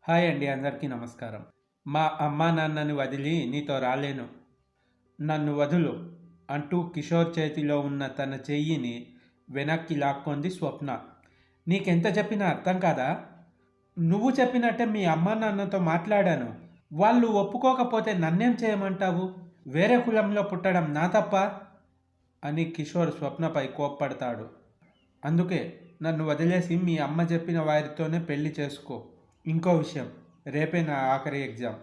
Hi అండి, అందరికీ నమస్కారం. మా అమ్మా నాన్నని వదిలి నీతో రాలేను, నన్ను వదులు అంటూ కిషోర్ చేతిలో ఉన్న తన చెయ్యిని వెనక్కి లాక్కొంది స్వప్న. నీకెంత చెప్పినా అర్థం కాదా? నువ్వు చెప్పినట్టే మీ అమ్మా నాన్నతో మాట్లాడాను. వాళ్ళు ఒప్పుకోకపోతే నన్నేం చేయమంటావు? వేరే కులంలో పుట్టడం నా తప్ప అని కిషోర్ స్వప్నపై కోప్పడతాడు. అందుకే నన్ను వదిలేసి మీ అమ్మ చెప్పిన వారితోనే పెళ్లి చేసుకో. ఇంకో విషయం, రేపే నా ఆఖరి ఎగ్జామ్.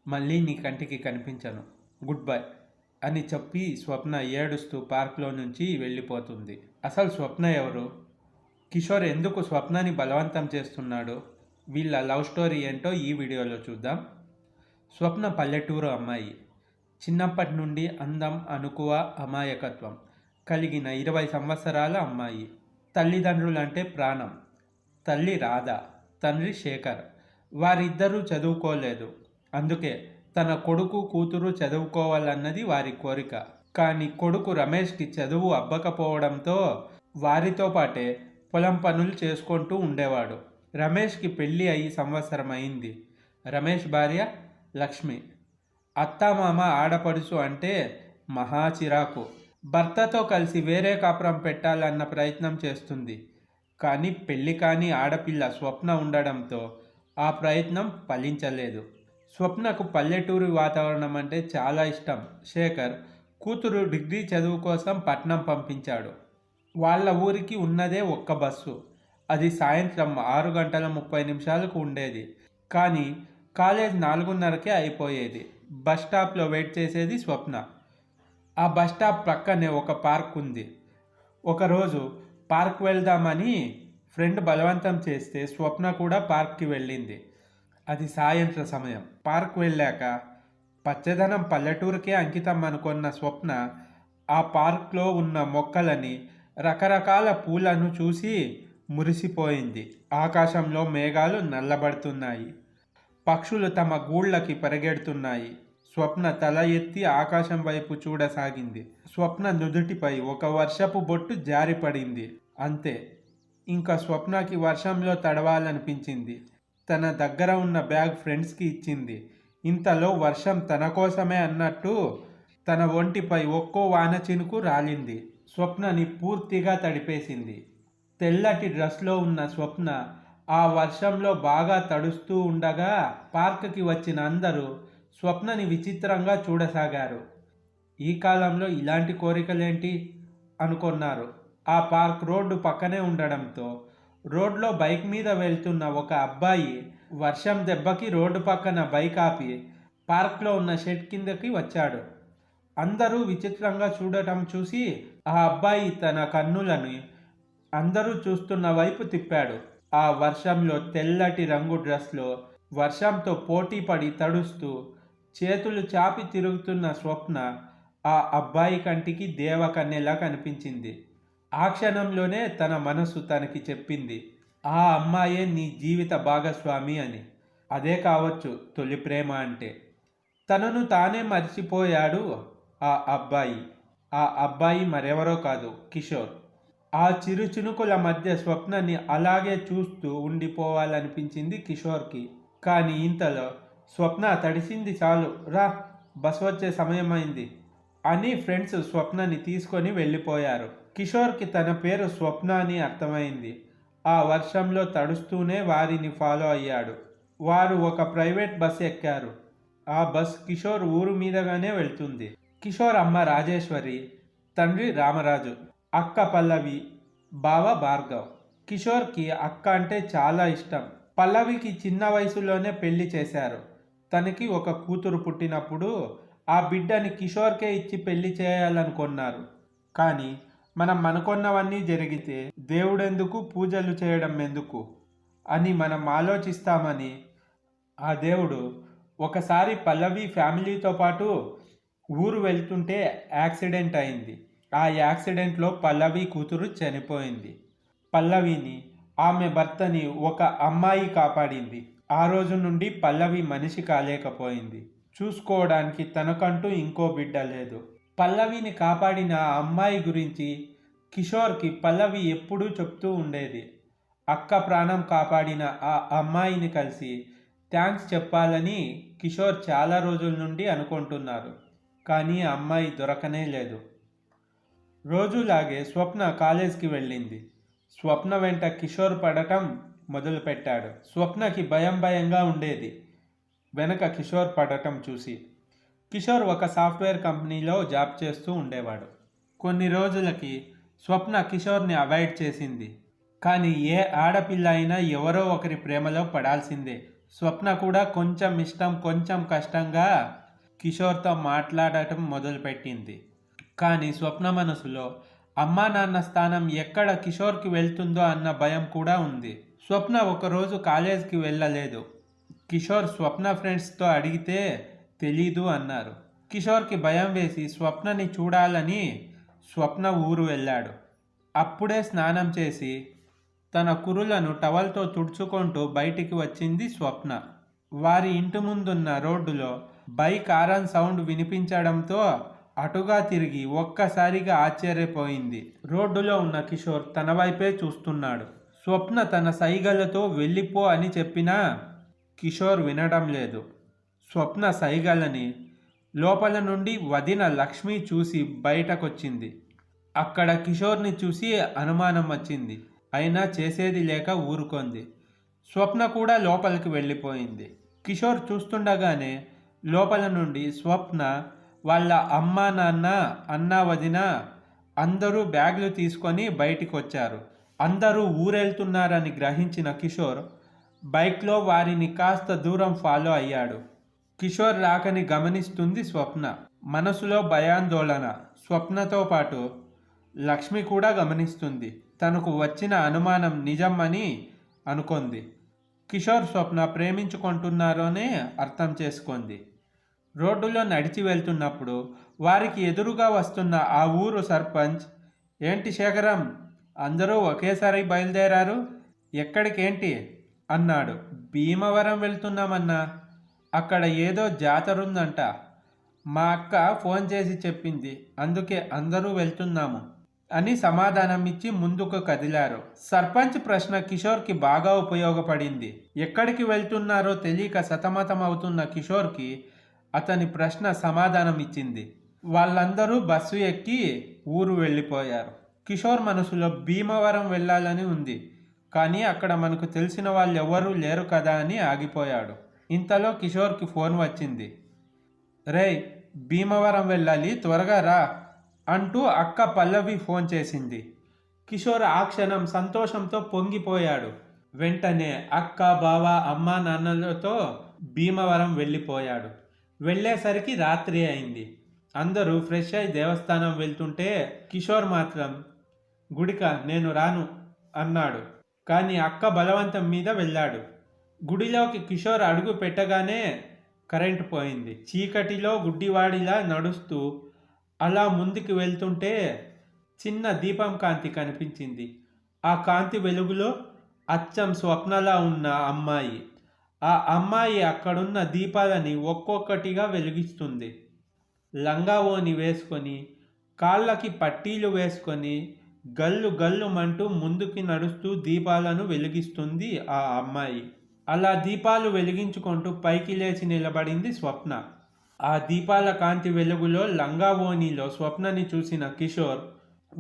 మళ్ళీ నీ కంటికి కనిపించను. గుడ్ బై అని చెప్పి స్వప్న ఏడుస్తూ పార్క్లో నుంచి వెళ్ళిపోతుంది. అసలు స్వప్న ఎవరు? కిషోర్ ఎందుకు స్వప్నని బలవంతం చేస్తున్నాడు? వీళ్ళ లవ్ స్టోరీ ఏంటో ఈ వీడియోలో చూద్దాం. స్వప్న పల్లెటూరు అమ్మాయి. చిన్నప్పటి నుండి అందం, అణకువ, అమాయకత్వం కలిగిన 20 సంవత్సరాల అమ్మాయి. తల్లిదండ్రులంటే ప్రాణం. తల్లి రాధ, తండ్రి శేఖర్. వారిద్దరూ చదువుకోలేదు. అందుకే తన కొడుకు, కూతురు చదువుకోవాలన్నది వారి కోరిక. కానీ కొడుకు రమేష్కి చదువు అబ్బకపోవడంతో వారితో పాటే పొలం పనులు చేసుకుంటూ ఉండేవాడు. రమేష్కి పెళ్ళి అయ్యి సంవత్సరం అయింది. రమేష్ భార్య లక్ష్మి. అత్తామామ ఆడపడుచు అంటే మహా చిరాకు. భర్తతో కలిసి వేరే కాపురం పెట్టాలన్న ప్రయత్నం చేస్తుంది. కానీ పెళ్లి కాని ఆడపిల్ల స్వప్న ఉండడంతో ఆ ప్రయత్నం ఫలించలేదు. స్వప్నకు పల్లెటూరి వాతావరణం అంటే చాలా ఇష్టం. శేఖర్ కూతురు డిగ్రీ చదువు కోసం పట్నం పంపించాడు. వాళ్ళ ఊరికి ఉన్నదే ఒక్క బస్సు. అది సాయంత్రం 6:30 ఉండేది. కానీ కాలేజ్ 4:30కే అయిపోయేది. బస్ స్టాప్లో వెయిట్ చేసేది స్వప్న. ఆ బస్ స్టాప్ ప్రక్కనే ఒక పార్క్ ఉంది. ఒకరోజు పార్క్ వెళ్దామని ఫ్రెండ్ బలవంతం చేస్తే స్వప్న కూడా పార్క్కి వెళ్ళింది. అది సాయంత్రం సమయం. పార్క్ వెళ్ళాక పచ్చదనం పల్లెటూరుకే అంకితం అనుకున్న స్వప్న ఆ పార్క్లో ఉన్న మొక్కలని, రకరకాల పూలను చూసి మురిసిపోయింది. ఆకాశంలో మేఘాలు నల్లబడుతున్నాయి. పక్షులు తమ గూళ్ళకి పరిగెడుతున్నాయి. స్వప్న తల ఎత్తి ఆకాశం వైపు చూడసాగింది. స్వప్న నుదుటిపై ఒక వర్షపు బొట్టు జారిపడింది. అంతే, ఇంకా స్వప్నకి వర్షంలో తడవాలనిపించింది. తన దగ్గర ఉన్న బ్యాగ్ ఫ్రెండ్స్కి ఇచ్చింది. ఇంతలో వర్షం తన కోసమే అన్నట్టు తన ఒంటిపై ఒక్కో వాన చినుకు రాలింది. స్వప్నని పూర్తిగా తడిపేసింది. తెల్లటి డ్రెస్లో ఉన్న స్వప్న ఆ వర్షంలో బాగా తడుస్తూ ఉండగా పార్క్కి వచ్చిన అందరూ స్వప్నని విచిత్రంగా చూడసాగారు. ఈ కాలంలో ఇలాంటి కోరికలేంటి అనుకున్నారు. ఆ పార్క్ రోడ్డు పక్కనే ఉండడంతో రోడ్లో బైక్ మీద వెళ్తున్న ఒక అబ్బాయి వర్షం దెబ్బకి రోడ్డు పక్కన బైక్ ఆపి పార్క్లో ఉన్న షెడ్ కిందకి వచ్చాడు. అందరూ విచిత్రంగా చూడటం చూసి ఆ అబ్బాయి తన కన్నులను అందరూ చూస్తున్న వైపు తిప్పాడు. ఆ వర్షంలో తెల్లటి రంగు డ్రెస్లో వర్షంతో పోటీపడి తడుస్తూ చేతులు చాపి తిరుగుతున్న స్వప్న ఆ అబ్బాయి కంటికి దేవకన్యలా కనిపించింది. ఆ క్షణంలోనే తన మనసు తనకి చెప్పింది, ఆ అమ్మాయే నీ జీవిత భాగస్వామి అని. అదే కావచ్చు తొలి ప్రేమ అంటే. తనను తానే మర్చిపోయాడు ఆ అబ్బాయి. ఆ అబ్బాయి మరెవరో కాదు, కిషోర్. ఆ చిరు చినుకుల మధ్య స్వప్నని అలాగే చూస్తూ ఉండిపోవాలనిపించింది కిషోర్కి. కానీ ఇంతలో స్వప్న తడిసింది చాలు, రా బస్ వచ్చే సమయమైంది అని ఫ్రెండ్స్ స్వప్నని తీసుకొని వెళ్ళిపోయారు. కిషోర్కి తన పేరు స్వప్న అని అర్థమైంది. ఆ వర్షంలో తడుస్తూనే వారిని ఫాలో అయ్యాడు. వారు ఒక ప్రైవేట్ బస్ ఎక్కారు. ఆ బస్ కిషోర్ ఊరు మీదగానే వెళ్తుంది. కిషోర్ అమ్మ రాజేశ్వరి, తండ్రి రామరాజు, అక్క పల్లవి, బావ భార్గవ్. కిషోర్కి అక్క అంటే చాలా ఇష్టం. పల్లవికి చిన్న వయసులోనే పెళ్లి చేశారు. తనకి ఒక కూతురు పుట్టినప్పుడు ఆ బిడ్డని కిషోర్కే ఇచ్చి పెళ్లి చేయాలనుకున్నారు. కానీ మనం అనుకున్నవన్నీ జరిగితే దేవుడెందుకు, పూజలు చేయడం ఎందుకు అని మనం ఆలోచిస్తామని ఆ దేవుడు ఒకసారి పల్లవి ఫ్యామిలీతో పాటు ఊరు వెళ్తుంటే యాక్సిడెంట్ అయింది. ఆ యాక్సిడెంట్లో పల్లవి కూతురు చనిపోయింది. పల్లవిని, ఆమె భర్తని ఒక అమ్మాయి కాపాడింది. ఆ రోజు నుండి పల్లవి మనిషి కాలేకపోయింది. చూసుకోవడానికి తనకంటూ ఇంకో బిడ్డ లేదు. పల్లవిని కాపాడిన ఆ అమ్మాయి గురించి కిషోర్కి పల్లవి ఎప్పుడూ చెప్తూ ఉండేది. అక్క ప్రాణం కాపాడిన ఆ అమ్మాయిని కలిసి థ్యాంక్స్ చెప్పాలని కిషోర్ చాలా రోజుల నుండి అనుకుంటున్నారు. కానీ ఆ అమ్మాయి దొరకనే లేదు. రోజులాగే స్వప్న కాలేజ్కి వెళ్ళింది. స్వప్న వెంట కిషోర్ పడటం మొదలుపెట్టాడు. స్వప్నకి భయంగా ఉండేది వెనక కిషోర్ పడటం చూసి. కిషోర్ ఒక సాఫ్ట్వేర్ కంపెనీలో జాబ్ చేస్తూ ఉండేవాడు. కొన్ని రోజులకి స్వప్న కిషోర్ని అవాయిడ్ చేసింది. కానీ ఏ ఆడపిల్ల అయినా ఎవరో ఒకరి ప్రేమలో పడాల్సిందే. స్వప్న కూడా కొంచెం ఇష్టం కొంచెం కష్టంగా కిషోర్తో మాట్లాడటం మొదలుపెట్టింది. కానీ స్వప్న మనసులో అమ్మా నాన్న స్థానం ఎక్కడ కిషోర్కి వెళ్తుందో అన్న భయం కూడా ఉంది. స్వప్న ఒకరోజు కాలేజ్కి వెళ్ళలేదు. కిషోర్ స్వప్న ఫ్రెండ్స్తో అడిగితే తెలీదు అన్నారు. కిషోర్కి భయం వేసి స్వప్నని చూడాలని స్వప్న ఊరు వెళ్ళాడు. అప్పుడే స్నానం చేసి తన కురులను టవల్తో తుడుచుకుంటూ బయటికి వచ్చింది స్వప్న. వారి ఇంటి ముందున్న రోడ్డులో బైక్ హారన్ సౌండ్ వినిపించడంతో అటుగా తిరిగి ఒక్కసారిగా ఆశ్చర్యపోయింది. రోడ్డులో ఉన్న కిషోర్ తన వైపే చూస్తున్నాడు. స్వప్న తన సైగలతో వెళ్ళిపో అని చెప్పినా కిషోర్ వినడం లేదు. స్వప్న సైగలని లోపల నుండి వదిన లక్ష్మి చూసి బయటకొచ్చింది. అక్కడ కిషోర్ని చూసి అనుమానం వచ్చింది. అయినా చేసేది లేక ఊరుకుంది. స్వప్న కూడా లోపలికి వెళ్ళిపోయింది. కిషోర్ చూస్తుండగానే లోపల నుండి స్వప్న వాళ్ళ అమ్మా నాన్న అన్న వదిన అందరూ బ్యాగులు తీసుకొని బయటికి వచ్చారు. అందరూ ఊరెళ్తున్నారని గ్రహించిన కిషోర్ బైక్లో వారిని కాస్త దూరం ఫాలో అయ్యాడు. కిషోర్ రాకని గమనిస్తుంది స్వప్న. మనసులో భయాందోళన. స్వప్నతో పాటు లక్ష్మి కూడా గమనిస్తుంది. తనకు వచ్చిన అనుమానం నిజం అని అనుకుంది. కిషోర్ స్వప్న ప్రేమించుకుంటున్నారోనే అర్థం చేసుకుంది. రోడ్డులో నడిచి వెళ్తున్నప్పుడు వారికి ఎదురుగా వస్తున్న ఆ ఊరు సర్పంచ్, ఏంటి శేఖరం, అందరూ ఒకేసారి బయలుదేరారు, ఎక్కడికేంటి అన్నాడు. భీమవరం వెళ్తున్నామన్నా, అక్కడ ఏదో జాతరుందంట, మా అక్క ఫోన్ చేసి చెప్పింది, అందుకే అందరూ వెళ్తున్నాము అని సమాధానం ఇచ్చి ముందుకు కదిలారు. సర్పంచ్ ప్రశ్న కిషోర్కి బాగా ఉపయోగపడింది. ఎక్కడికి వెళ్తున్నారో తెలియక సతమతమవుతున్న కిషోర్కి అతని ప్రశ్న సమాధానం ఇచ్చింది. వాళ్ళందరూ బస్సు ఎక్కి ఊరు వెళ్ళిపోయారు. కిషోర్ మనసులో భీమవరం వెళ్ళాలని ఉంది, కానీ అక్కడ మనకు తెలిసిన వాళ్ళు ఎవరూ లేరు కదా అని ఆగిపోయాడు. ఇంతలో కిషోర్కి ఫోన్ వచ్చింది. రేయ్, భీమవరం వెళ్ళాలి, త్వరగా రా అంటూ అక్క పల్లవి ఫోన్ చేసింది. కిషోర్ ఆ క్షణం సంతోషంతో పొంగిపోయాడు. వెంటనే అక్క బావ అమ్మా నాన్నలతో భీమవరం వెళ్ళిపోయాడు. వెళ్ళేసరికి రాత్రి అయింది. అందరూ ఫ్రెష్ అయి దేవస్థానం వెళ్తుంటే కిషోర్ మాత్రం గుడిక నేను రాను అన్నాడు. కానీ అక్క బలవంతం మీద వెళ్ళాడు. గుడిలోకి కిషోర్ అడుగు పెట్టగానే కరెంటు పోయింది. చీకటిలో గుడ్డివాడిలా నడుస్తూ అలా ముందుకు వెళ్తుంటే చిన్న దీపం కాంతి కనిపించింది. ఆ కాంతి వెలుగులో అచ్చం స్వప్నలా ఉన్న అమ్మాయి. ఆ అమ్మాయి అక్కడున్న దీపాలని ఒక్కొక్కటిగా వెలిగిస్తుంది. లంగా ఓని వేసుకొని కాళ్ళకి పట్టీలు వేసుకొని గల్లు గల్లుమంటూ ముందుకి నడుస్తూ దీపాలను వెలిగిస్తుంది ఆ అమ్మాయి. అలా దీపాలు వెలిగించుకుంటూ పైకి లేచి నిలబడింది స్వప్న. ఆ దీపాల కాంతి వెలుగులో లంగా ఓనిలో స్వప్నని చూసిన కిషోర్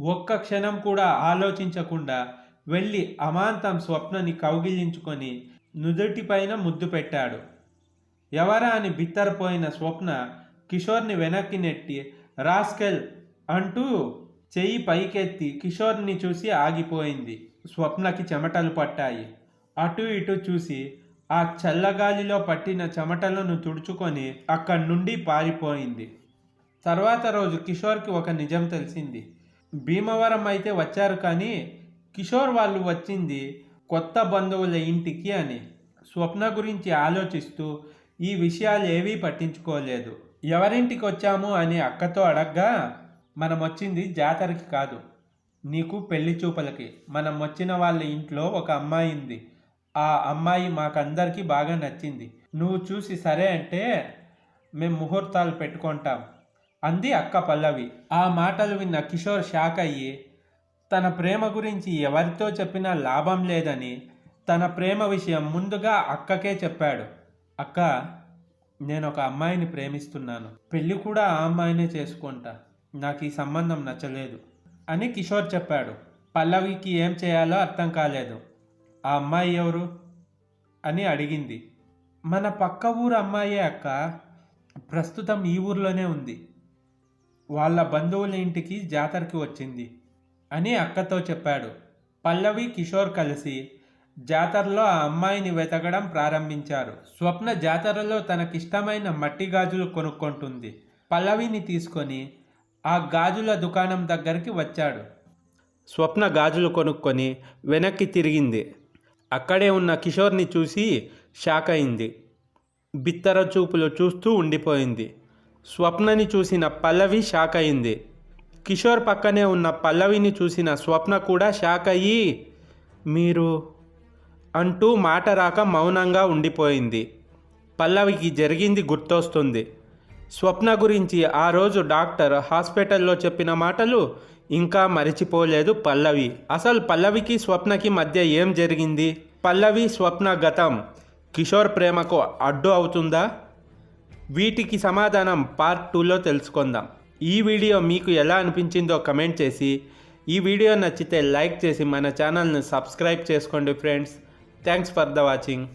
ఒక్క క్షణం కూడా ఆలోచించకుండా వెళ్ళి అమాంతం స్వప్నని కౌగిలించుకొని నుదుటిపైన ముద్దు పెట్టాడు. ఎవరా అని బిత్తరపోయిన స్వప్న కిషోర్ని వెనక్కి నెట్టి రాస్కెల్ అంటూ చెయ్యి పైకెత్తి కిషోర్ని చూసి ఆగిపోయింది. స్వప్నకి చెమటలు పట్టాయి. అటు ఇటు చూసి ఆ చల్లగాలిలో పట్టిన చెమటలను తుడుచుకొని అక్కడి నుండి పారిపోయింది. తర్వాత రోజు కిషోర్కి ఒక నిజం తెలిసింది. భీమవరం అయితే వచ్చారు, కానీ కిషోర్ వాళ్ళు వచ్చింది కొత్త బంధువుల ఇంటికి అని. స్వప్న గురించి ఆలోచిస్తూ ఈ విషయాలు ఏవీ పట్టించుకోలేదు. ఎవరింటికి వచ్చాము అని అక్కతో అడగ్గా, మనం వచ్చింది జాతరకి కాదు, నీకు పెళ్లి చూపులకి. మనం వచ్చిన వాళ్ళ ఇంట్లో ఒక అమ్మాయి ఉంది. ఆ అమ్మాయి మాకందరికీ బాగా నచ్చింది. నువ్వు చూసి సరే అంటే మేము ముహూర్తాలు పెట్టుకుంటాం అంది అక్క పల్లవి. ఆ మాటలు విన్న కిషోర్ షాక్ అయ్యి తన ప్రేమ గురించి ఎవరితో చెప్పినా లాభం లేదని తన ప్రేమ విషయం ముందుగా అక్కకే చెప్పాడు. అక్క, నేను ఒక అమ్మాయిని ప్రేమిస్తున్నాను. పెళ్ళి కూడా ఆ అమ్మాయినే చేసుకుంటా. నాకు ఈ సంబంధం నచ్చలేదు అని కిషోర్ చెప్పాడు. పల్లవికి ఏం చేయాలో అర్థం కాలేదు. ఆ అమ్మాయి ఎవరు అని అడిగింది. మన పక్క ఊరు అమ్మాయే అక్క. ప్రస్తుతం ఈ ఊర్లోనే ఉంది. వాళ్ళ బంధువుల ఇంటికి జాతరకి వచ్చింది అని అక్కతో చెప్పాడు. పల్లవి, కిషోర్ కలిసి జాతరలో ఆ అమ్మాయిని వెతకడం ప్రారంభించారు. స్వప్న జాతరలో తనకిష్టమైన మట్టి గాజులు కొనుక్కుంటుంది. పల్లవిని తీసుకొని ఆ గాజుల దుకాణం దగ్గరికి వచ్చాడు. స్వప్న గాజులు కొనుక్కొని వెనక్కి తిరిగింది. అక్కడే ఉన్న కిషోర్ని చూసి షాక్ అయింది. బిత్తర చూపులు చూస్తూ ఉండిపోయింది. స్వప్నని చూసిన పల్లవి షాక్ అయింది. కిషోర్ పక్కనే ఉన్న పల్లవిని చూసిన స్వప్న కూడా షాక్ అయ్యి, మీరు అంటూ మాట రాక మౌనంగా ఉండిపోయింది. పల్లవికి జరిగింది గుర్తొస్తుంది. స్వప్న గురించి ఆ రోజు డాక్టర్ హాస్పిటల్లో చెప్పిన మాటలు ఇంకా మరిచిపోలేదు పల్లవి. అసలు పల్లవికి స్వప్నకి మధ్య ఏం జరిగింది? పల్లవి, స్వప్న గతం కిషోర్ ప్రేమకు అడ్డు అవుతుందా? వీటికి సమాధానం పార్ట్ 2లో తెలుసుకుందాం. ఈ వీడియో మీకు ఎలా అనిపించిందో కమెంట్ చేసి, ఈ వీడియో నచ్చితే లైక్ చేసి మన ఛానల్ని సబ్స్క్రైబ్ చేసుకోండి friends. Thanks for the watching.